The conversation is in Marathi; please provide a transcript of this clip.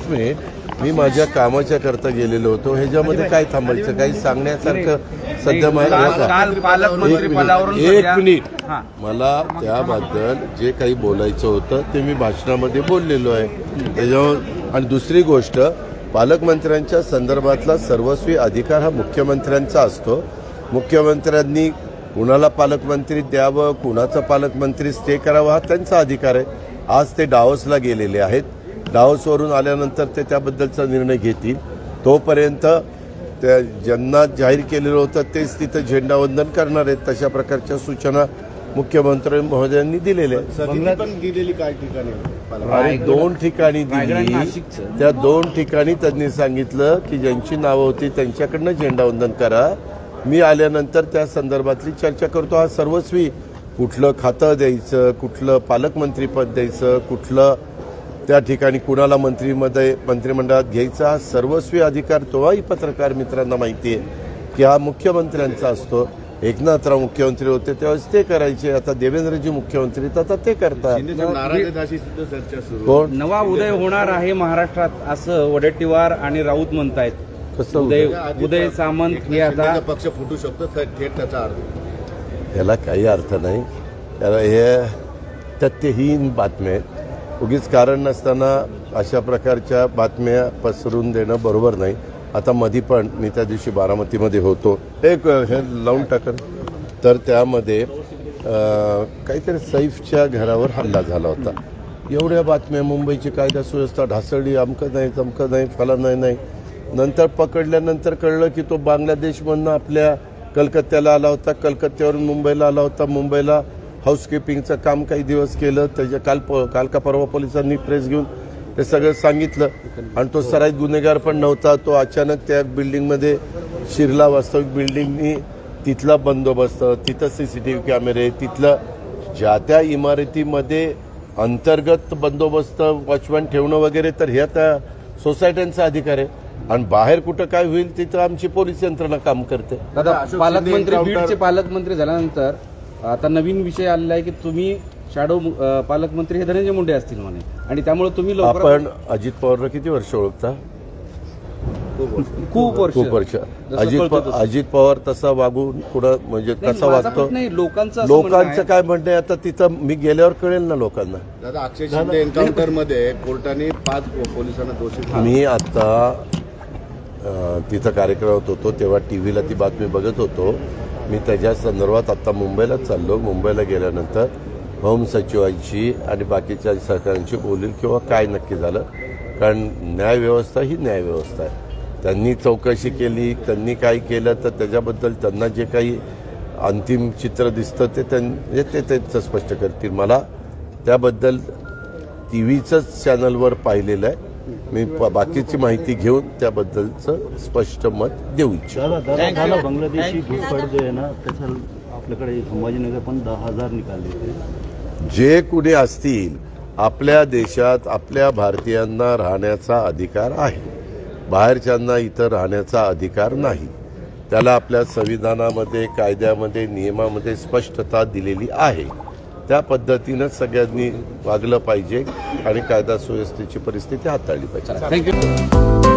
एक मिनिट, मी माझ्या कामाच्या करता गेलेलो होतो. ह्याच्यामध्ये काय थांबायचं, काही सांगण्यासारखं सध्या एक मिनिट, मला त्याबद्दल जे काही बोलायचं होतं ते मी भाषणामध्ये बोललेलो आहे त्याच्यावर. आणि दुसरी गोष्ट, पालकमंत्र्यांच्या संदर्भातला सर्वस्वी अधिकार हा मुख्यमंत्र्यांचा असतो. मुख्यमंत्र्यांनी कुणाला पालकमंत्री द्यावं, कुणाचा पालकमंत्री स्टे करावा हा त्यांचा अधिकार आहे. आज ते डावोसला गेलेले आहेत. डावोसवरून आल्यानंतर ते त्याबद्दलचा निर्णय घेतील. तोपर्यंत त्या ज्यांना जाहीर केलेलं होतं तेच तिथं झेंडावंदन करणार आहेत. तशा प्रकारच्या सूचना मुख्यमंत्री महोदयांनी दिलेल्या आहेत. आणि 2 ठिकाणी दिली. त्या 2 ठिकाणी त्यांनी सांगितलं की ज्यांची नावं होती त्यांच्याकडनं झेंडावंदन करा. मी आल्यानंतर त्या संदर्भातली चर्चा करतो. हा सर्वस्वी कुठलं खातं द्यायचं, कुठलं पालकमंत्रीपद द्यायचं, कुठलं त्या ठिकाणी कुणाला मंत्रिमंडळात घ्यायचा, हा सर्वस्वी अधिकार तोही पत्रकार मित्रांना माहिती आहे की हा मुख्यमंत्र्यांचा असतो. एकनाथराव मुख्यमंत्री होते तेव्हाच ते करायचे. आता देवेंद्रजी मुख्यमंत्री आता ते करतात. कोण नवा उदय होणार आहे महाराष्ट्रात असं वडेट्टीवार आणि राऊत म्हणतायत. कसं उदय सामंत हे आता पक्ष फुटू शकतो थेट त्याचा अर्थ. याला काही अर्थ नाही. त्याला हे तथ्यहीन बातम्या आहेत. उगीच कारण नसताना अशा प्रकारच्या बातम्या पसरून देणं बरोबर नाही. आता मधी पण मी त्या दिवशी बारामतीमध्ये होतो. एक हे लावून टाकन तर त्यामध्ये काहीतरी सैफच्या घरावर हल्ला झाला होता. एवढ्या बातम्या, मुंबईची कायदा सुव्यवस्था ढासळली, अमकं नाही तमकं नाही फलान नाही. नंतर पकडल्यानंतर कळलं की तो बांगलादेशमधनं आपल्या कलकत्त्याला आला होता. कलकत्त्यावरून मुंबईला आला होता. मुंबईला हाऊसकीपिंगचं काम काही दिवस केलं. त्याच्या काल का परवा पोलिसांनी प्रेस घेऊन ते सगळं सांगितलं. आणि तो सराईत गुन्हेगार पण नव्हता. तो अचानक त्या बिल्डिंगमध्ये शिरला. वास्तविक बिल्डिंगनी तिथला बंदोबस्त, तिथं CCTV कॅमेरे, तिथलं ज्या त्या इमारतीमध्ये अंतर्गत बंदोबस्त, वॉचमॅन ठेवणं वगैरे, तर ह्या त्या सोसायट्यांचा अधिकार आहे. आणि बाहेर कुठं काय होईल तिथं आमची पोलीस यंत्रणा काम करते. दादा, पालकमंत्री बीडचे पालकमंत्री झाल्यानंतर आता नवीन विषय आलेला आहे की तुम्ही शॅडो पालकमंत्री हे धनंजय मुंडे असतील म्हणे. आणि त्यामुळे तुम्ही आपण अजित पवारला किती वर्ष ओळखता? खूप वर्ष. अजित पवार तसा वागून कुठं म्हणजे कसा वागतो लोकांचं काय म्हणणं आहे आता तिथं मी गेल्यावर कळेल ना लोकांना. दादा, अक्षय शिंदे एन्काउंटर मध्ये कोर्टाने 5 पोलिसांना दोषी. मी आता तिथं कार्यक्रमात होतो तेव्हा टीव्हीला ती बातमी बघत होतो. मी त्याच्या संदर्भात आता मुंबईला चाललो. मुंबईला गेल्यानंतर होम सचिवांशी आणि बाकीच्या सहकाऱ्यांशी बोलील किंवा काय नक्की झालं. कारण न्यायव्यवस्था ही न्यायव्यवस्था आहे. त्यांनी चौकशी केली, त्यांनी काय केलं तर त्याच्याबद्दल त्यांना जे काही अंतिम चित्र दिसतं ते त्यांचं स्पष्ट करतील. मला त्याबद्दल टीव्हीचंच चॅनलवर पाहिलेलं आहे. मी बाकीची माहिती घेऊन त्याबद्दलचं स्पष्ट मत देऊ इच्छितो. बांगलादेशी घुसखोर जो आहे ना त्याच्या आपल्याकडे संभाजीनगर पण 10,000 निकाले. जे कुणी असतील आपल्या देशात आपल्या भारतीयांना राहण्याचा अधिकार आहे. बाहेरच्यांना इथं राहण्याचा अधिकार नाही. त्याला आपल्या संविधानामध्ये, कायद्यामध्ये, नियमामध्ये स्पष्टता दिलेली आहे. त्या पद्धतीनं सगळ्यांनी वागलं पाहिजे आणि कायदा सुव्यवस्थेची परिस्थिती हाताळली पाहिजे. थँक्यू.